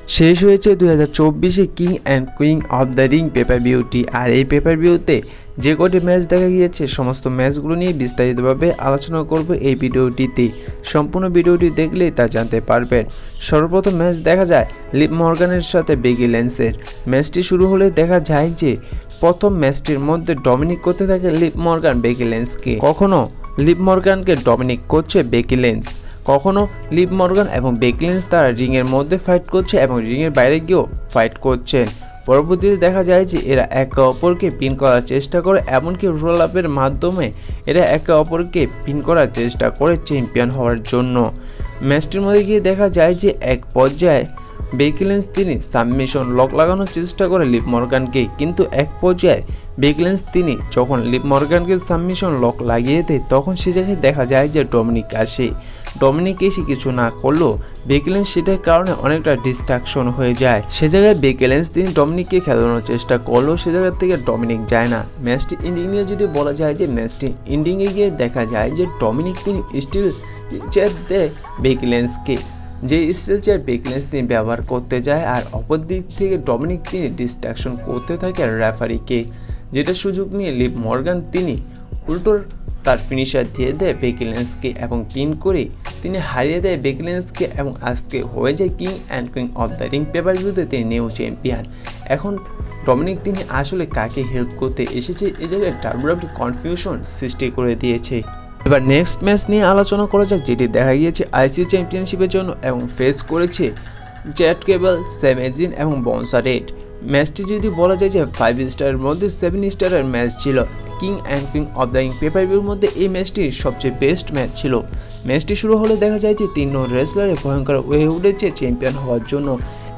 শেষ হয়েছে 2024-এ king and queen of the ring pay per ভিউটি। আর এই পেপার ভিউতে যে কটি ম্যাচ দেখা গিয়েছে সমস্ত ম্যাচগুলো নিয়ে বিস্তারিতভাবে আলোচনা করব এই ভিডিওটিতে। সম্পূর্ণ ভিডিওটি দেখলেই তা জানতে পারবেন। সর্বপ্রথম ম্যাচ দেখা যায় লিভ মর্গানের সাথে বেকি ল্যান্সের। ম্যাচটি শুরু হলে দেখা যায় যে প্রথম ম্যাচটির মধ্যে ডমিনিক করতে থাকে লিভ মর্গান বেকি ল্যান্সকে। কখনো লিভ মর্গানকে ডমিনিক করছে বেকি ল্যান্স, কখনো লিভ মর্গান এবং বেকি ল্যান্স তারা রিংয়ের মধ্যে ফাইট করছে এবং রিংয়ের বাইরে গিয়েও ফাইট করছেন। পরবর্তীতে দেখা যায় যে এরা একে অপরকে পিন করার চেষ্টা করে, এমনকি রোল আপের মাধ্যমে এরা একে অপরকে পিন করার চেষ্টা করে চ্যাম্পিয়ন হওয়ার জন্য। ম্যাচটির মধ্যে গিয়ে দেখা যায় যে এক পর্যায়ে বেকি ল্যান্স তিনি সাবমিশন লক লাগানোর চেষ্টা করে লিভ মর্গানকে, কিন্তু এক পর্যায়ে বেকি ল্যান্স তিনি যখন লিভ মর্গানকে সাবমিশন লক লাগিয়ে দেয় তখন সে জায়গায় দেখা যায় যে ডমিনিক আসে। ডমিনিক এসে কিছু না করলেও বেকি ল্যান্স সেটার কারণে অনেকটা ডিস্ট্রাকশন হয়ে যায়। সে জায়গায় বেকি ল্যান্স তিনি ডমিনিককে খেলানোর চেষ্টা করলেও সে জায়গা থেকে ডমিনিক যায় না। ম্যাচটি এন্ডিং নিয়ে যদি বলা যায় যে ম্যাচটি এন্ডিংয়ে গিয়ে দেখা যায় যে ডমিনিক তিনি স্টিল চেয়ার দেয় বেকি ল্যান্সকে, যে স্টিল চেয়ার বেকি ল্যান্স তিনি ব্যবহার করতে যায়, আর অপর দিক থেকে ডমিনিক তিনি ডিস্ট্রাকশন করতে থাকে রেফারিকে, যেটা সুযোগ নিয়ে লিভ মর্গান তিনি উল্টোর তার ফিনিশার দিয়ে দেয় বেকি ল্যান্সকে এবং পিন করে তিনি হারিয়ে দেয় বেকি ল্যান্সকে এবং আজকে হয়ে যায় king and queen of the ring paper ভিউতে তিনি নিউ চ্যাম্পিয়ন। এখন ডমিনিক তিনি আসলে কাকে হেল্প করতে এসেছে এই জায়গায় ডাব্লিউডাব্লিউই কনফিউশন সৃষ্টি করে দিয়েছে। এবার নেক্সট ম্যাচ নিয়ে আলোচনা করা যাক, যেটি দেখা গিয়েছে আইসি চ্যাম্পিয়নশিপের জন্য এবং ফেস করেছে চ্যাট কেবল, স্যামেজিন এবং বনসা রেড। ম্যাচটি যদি বলা যায় যে 5 স্টারের মধ্যে 7 স্টারের ম্যাচ ছিল। King and queen of the ring paper ভিউর মধ্যে এই ম্যাচটি সবচেয়ে বেস্ট ম্যাচ ছিল। ম্যাচটি শুরু হলে দেখা যায় যে 3 রেসলারে ভয়ঙ্কর হয়ে উঠেছে চ্যাম্পিয়ন হওয়ার জন্য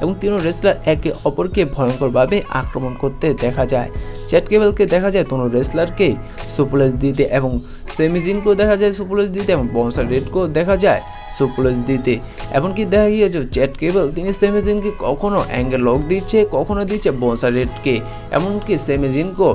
এবং 3 রেসলার একে অপরকে ভয়ঙ্করভাবে আক্রমণ করতে দেখা যায়। চ্যাট কেবলকে দেখা যায় 3 রেসলারকে সুপ্লেস দিতে এবং সেমিজিনকেও দেখা যায় সুপ্লেস দিতে এবং বনসা রেডকেও দেখা যায় সুপ্লেস দিতে। এমনকি দেখা গিয়েছে চ্যাট কেবল তিনি সেমিজিনকে কখনো অ্যাঙ্গেল লক দিচ্ছে, কখনো দিচ্ছে বনসা রেডকে, এমনকি সেমিজিনকেও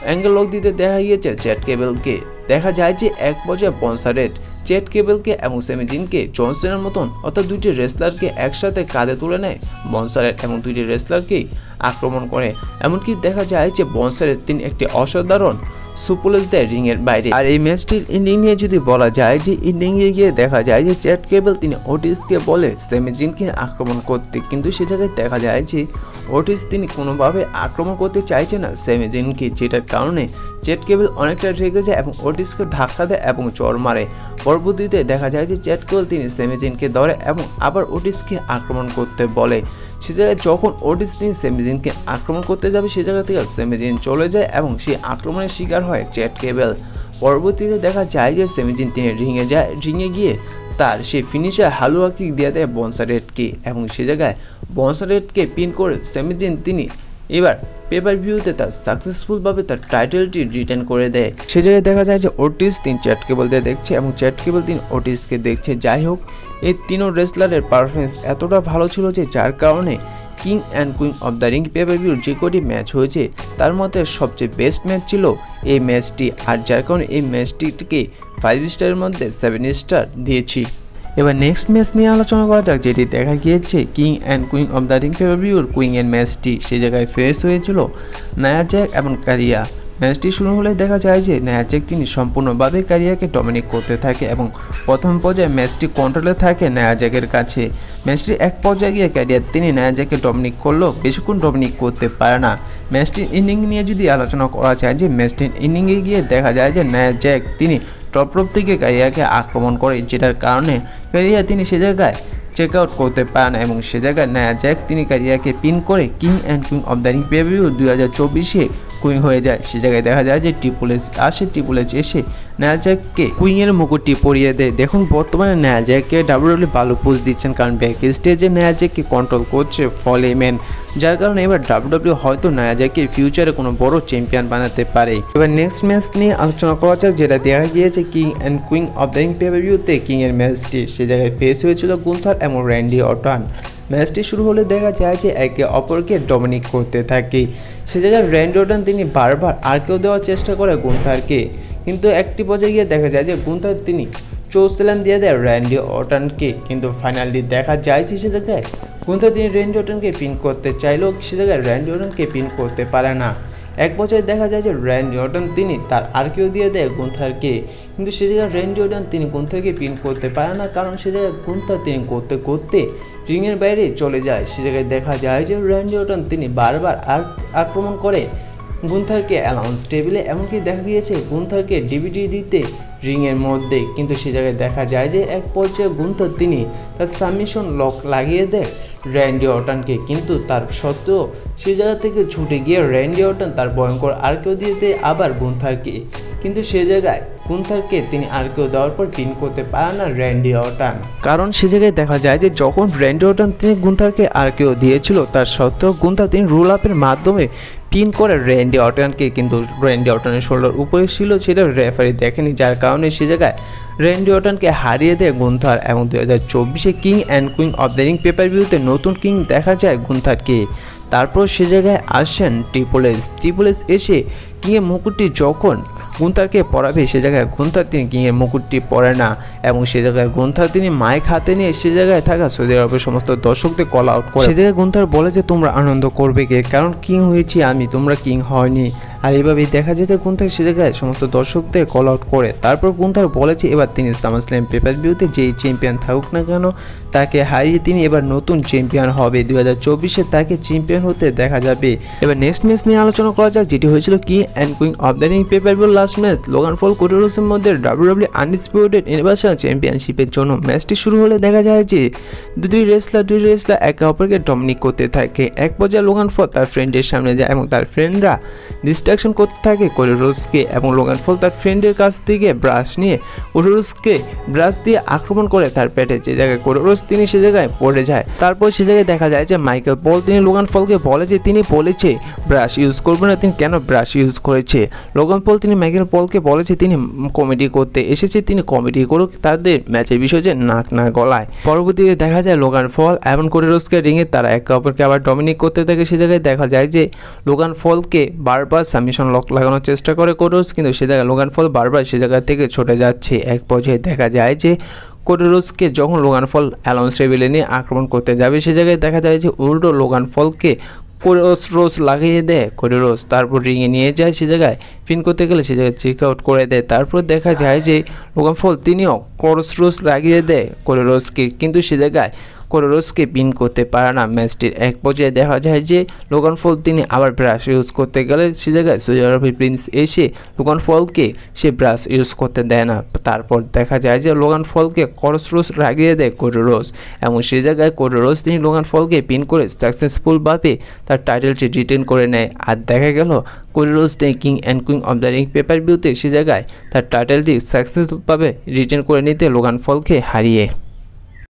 অ্যাঙ্গেল লক দিতে দেখা গিয়েছে চ্যাট কেবলকে। দেখা যায় যে এক পর্যায়ে বনসা রেড চ্যাট কেবলকে এবং সেমিজিনকে জনসনের মতন অর্থাৎ 2টি রেসলারকে একসাথে কাঁধে তুলে নেয় বনসা রেড এবং 2টি রেসলারকেই আক্রমণ করে। এমনকি দেখা যায় যে বনসা রেড তিনি একটি অসাধারণ সুপ্লেস দেয় রিংয়ের বাইরে। আর এই ম্যাচটির এন্ডিং নিয়ে যদি বলা যায় যে এন্ডিংয়ে গিয়ে দেখা যায় যে চ্যাট কেবল তিনি ওটিসকে বলে সেমিজিনকে আক্রমণ করতে, কিন্তু সে জায়গায় দেখা যায় যে ওটিস তিনি কোনোভাবে আক্রমণ করতে চাইছে না সেমিজিনকে, যেটার কারণে চ্যাট কেবল অনেকটা রেগে যায় এবং ওটিসকে ধাক্কা দেয় এবং চড় মারে। পরবর্তীতে দেখা যায় যে চ্যাট কেবল তিনি সেমিজিনকে ধরে এবং আবার ওটিসকে আক্রমণ করতে বলে। সে জায়গায় যখন ওটিস তিনি সেমিজিনকে আক্রমণ করতে যাবে সে জায়গা থেকে সেমিজিন চলে যায় এবং সেই আক্রমণের শিকার হয় চ্যাট কেবল। পরবর্তীতে দেখা যায় যে সেমিজিন তিনি রিংয়ে যায়, রিংয়ে গিয়ে তার সেই ফিনিশার হালুয়া কিক দিয়ে দেয় বনসা রেডকে এবং সে জায়গায় বনসা রেডকে পিন করে সেমিজিন তিনি এবার পেপার ভিউতে তার সাকসেসফুলভাবে তার টাইটেলটি রিটার্ন করে দেয়। সে জায়গায় দেখা যায় যে ওটিস তিনি চ্যাট কেবল দিয়ে দেখছে এবং চ্যাট কেবল তিনি ওটিসকে দেখছে। যাই হোক, এই 3 রেসলারের পারফরমেন্স এতটা ভালো ছিল যে যার কারণে king and queen of the ring paper ভিউর যে কটি ম্যাচ হয়েছে তার মধ্যে সবচেয়ে বেস্ট ম্যাচ ছিল এই ম্যাচটি, আর যার কারণে এই ম্যাচটিকে 5 স্টারের মধ্যে 7 স্টার দিয়েছি। এবার নেক্সট ম্যাচ নিয়ে আলোচনা করা যাক, যেটি দেখা গিয়েছে king and queen of the ring paper ভিউর কুইনের ম্যাচটি। সে জায়গায় ফেস হয়েছিল নায়া জ্যাক এবং কারিয়া। ম্যাচটি শুরু হলে দেখা যায় যে নায়া জ্যাক তিনি সম্পূর্ণভাবে কারিয়াকে ডমিনেট করতে থাকে এবং প্রথম পর্যায়ে ম্যাচটি কন্ট্রোলে থাকে নায়া জ্যাকের কাছে। ম্যাচটির এক পর্যায়ে গিয়ে কারিয়া তিনি নায়া জ্যাককে ডমিনেট করলেও বেশিক্ষণ ডমিনেট করতে পারে না। ম্যাচটির ইনিং নিয়ে যদি আলোচনা করা যায় যে ম্যাচটির ইনিংয়ে গিয়ে দেখা যায় যে নায়া জ্যাক তিনি টপ রোপ থেকে কারিয়াকে আক্রমণ করে, যেটার কারণে কারিয়া তিনি সে জায়গায় চেক আউট করতে পারে না এবং সে জায়গায় নায়া জ্যাক তিনি কারিয়াকে পিন করে king and queen of the ring pay per view 2024-এ কুইন হয়ে যায়। সে জায়গায় দেখা যায় যে ট্রিপল এইচ আসে, ট্রিপল এইচ এসে নায়া জ্যাককে কুইনের মুকুটটি পরিয়ে দেয়। দেখুন বর্তমানে নায়া জ্যাককে ডাব্লিউডাব্লিউই ভালো পোজ দিচ্ছেন, কারণ ব্যাক স্টেজে নায়া জ্যাককে কন্ট্রোল করছে ফলেম্যান, যার কারণে এবার ডাব্লিউডাব্লিউই হয়তো নায়া জ্যাককে ফিউচারে কোনো বড় চ্যাম্পিয়ন বানাতে পারে। এবার নেক্সট ম্যাচ নিয়ে আলোচনা করা যাক, যেটা দেখা গিয়েছে king and queen of the ring paper ভিউতে কিংয়ের ম্যাচটি। সে জায়গায় ফেস হয়েছিল গুন্থার এবং র্যান্ডি অর্টন। ম্যাচটি শুরু হলে দেখা যায় যে একে অপরকে ডমিনেট করতে থাকে। সে জায়গায় র্যান্ডি অর্টন তিনি বারবার আরকেও দেওয়ার চেষ্টা করে গুন্থারকে, কিন্তু একটি পর্যায়ে গিয়ে দেখা যায় যে গুন্থার তিনি চোস্যালাম দিয়ে দেয় র্যান্ডি অর্টনকে, কিন্তু ফাইনালি দেখা যায় যে সে জায়গায় গুন্থার তিনি র্যান্ডি অর্টনকে পিন করতে চাইলেও সে জায়গায় র্যান্ডি অর্টনকে পিন করতে পারে না। এক পর্যায়ে দেখা যায় যে র্যান্ডি অর্টন তিনি তার আরকিও দিয়ে দেয় গুন্থারকে, কিন্তু সে জায়গায় র্যান্ডি অর্টন তিনি গুন্থারকে পিন করতে পারে না, কারণ সে জায়গায় গুন্থার তিনি করতে করতে রিংয়ের বাইরে চলে যায়। সে জায়গায় দেখা যায় যে র্যান্ডি অর্টন তিনি বারবার আক্রমণ করে গুন্থারকে অ্যালাউন্স টেবিলে, এমনকি দেখা গিয়েছে গুন্থারকে ডিভিডি দিতে রিংয়ের মধ্যে, কিন্তু সে জায়গায় দেখা যায় যে এক পর্যায়ে গুন্থার তিনি তার সাবমিশন লক লাগিয়ে দেয় র্যান্ডি অর্টনকে, কিন্তু তার সত্ত্বেও সে জায়গা থেকে ছুটে গিয়ে র্যান্ডি অর্টন তার ভয়ঙ্কর আরকিও দিয়ে দেয় আবার গুন্থারকে, কিন্তু সে জায়গায় গুন্থারকে তিনি আরকিও দেওয়ার পর পিন করতে পারে না র্যান্ডি অর্টন, কারণ সে জায়গায় দেখা যায় যে যখন র্যান্ডি অর্টন তিনি গুন্থারকে আরকিও দিয়েছিল তার সত্ত্বেও গুন্থার তিনি রোল আপের মাধ্যমে পিন করে র্যান্ডি অর্টনকে, কিন্তু র্যান্ডি অর্টনের শোল্ডার উপরে ছিল সেটা রেফারি দেখেনি, যার কারণে সে জায়গায় র্যান্ডি অর্টনকে হারিয়ে দেয় গুন্থার। এবং 2024 king and queen of the ring paper ভিউতে নতুন কিং দেখা যায় গুন্থারকে। তারপর সে জায়গায় আসেন ট্রিপল এইচ এসে কিংয়ের মুকুটটি যখন গুন্থারকে পরাবে সে জায়গায় গুন্থার তিনি কিংয়ের মুকুটটি পরে না, এবং সে জায়গায় গুন্থার তিনি মাইক হাতে নিয়ে সে জায়গায় থাকা সৌদি আরবের সমস্ত দর্শকদের কল আউট করে। সে জায়গায় গুন্থার বলে যে তোমরা আনন্দ করবে কে, কারণ কিং হয়েছি আমি, তোমরা কিং হয়নি। আর এইভাবেই দেখা যেত গুন্থার সে জায়গায় সমস্ত দর্শকদের কল আউট করে। তারপর গুন্থার বলেছে এবার তিনি সামারস্ল্যাম পেপার ভিউতে যেই চ্যাম্পিয়ন থাকুক না কেন তাকে হারিয়ে তিনি এবার নতুন চ্যাম্পিয়ন হবে। 2024-এ তাকে চ্যাম্পিয়ন হতে দেখা যাবে। এবার নেক্সট ম্যাচ নিয়ে আলোচনা করা যাক, যেটি হয়েছিল king and queen of the ring pay per view last match Logan Paul Cody রোডসের মধ্যে WWE আনডিসপিউটেড ইউনিভার্সাল চ্যাম্পিয়নশিপের জন্য। ম্যাচটি শুরু হলে দেখা যায় যে দুই রেসলার একে অপরকে ডমিনেট করতে থাকে। এক পর্যায়ে লোগান পল তার ফ্রেন্ডের সামনে যায় এবং তার ফ্রেন্ডরা ডিস্ট্রাকশন করতে থাকে কোডি রোডসকে, এবং লোগান পল তার ফ্রেন্ডের কাছ থেকে ব্রাশ নিয়ে কোডি রোডসকে ব্রাশ দিয়ে আক্রমণ করে তার পেটে, যে জায়গায় কোডি রোডস তিনি সে জায়গায় পড়ে যায়। তারপর সে জায়গায় দেখা যায় যে মাইকেল পল তিনি লোগান পলকে বলে যে তিনি বলেছে ব্রাশ ইউজ করবে না, তিনি কেন ব্রাশ ইউজ করেছে। লোগান পল তিনি মাইকেল পলকে বলেছে তিনি কমেডি করতে এসেছে, তিনি কমেডি করুক, তাদের ম্যাচের বিষয় যে নাক না গলায়। পরবর্তীতে দেখা যায় লোগান পল এবং কোডি রোডসকে রিংয়ে তারা একে অপরকে আবার ডমিনেট করতে থাকে। সে জায়গায় দেখা যায় যে লোগান পলকে বারবার সাবমিশন লক লাগানোর চেষ্টা করে কোডি রোডস, কিন্তু সে জায়গায় লোগান পল বারবার সে জায়গা থেকে ছুটে যাচ্ছে। এক পর্যায়ে দেখা যায় যে কোডি রোডসকে যখন লোগান পল অ্যালাউন্স টেবিলে নিয়ে আক্রমণ করতে যাবে সে জায়গায় দেখা যায় যে উল্টো লোগান পলকে কোডি লাগিয়ে দেয় কোডি রোডস, তারপর রিংয়ে নিয়ে যায়। সে জায়গায় পিন করতে গেলে সে জায়গায় চেক আউট করে দেয়। তারপর দেখা যায় যে লোগান পল তিনিও কোডি রোডস লাগিয়ে দেয় কোডি রোডসকে, কিন্তু সে জায়গায় কোডি রোডসকে পিন করতে পারে না। ম্যাচটির এক পর্যায়ে দেখা যায় যে লোগান পল তিনি আবার ব্রাশ ইউজ করতে গেলে সে জায়গায় সৌদি আরবের প্রিন্স এসে লোগান পলকে সে ব্রাশ ইউজ করতে দেয় না। তারপর দেখা যায় যে লোগান পলকে কোডি রোডস লাগিয়ে দেয় কোডি রোডস, এবং সে জায়গায় কোডি রোডস তিনি লোগান পলকে পিন করে সাকসেসফুলভাবে তার টাইটেলটি রিটেন করে নেয়। আর দেখা গেল কোডি রোডস তিনি king and queen of the ring paper ভিউতে সে জায়গায় তার টাইটেলটি সাকসেসফুলভাবে রিটেন করে নিতে লোগান পলকে হারিয়ে।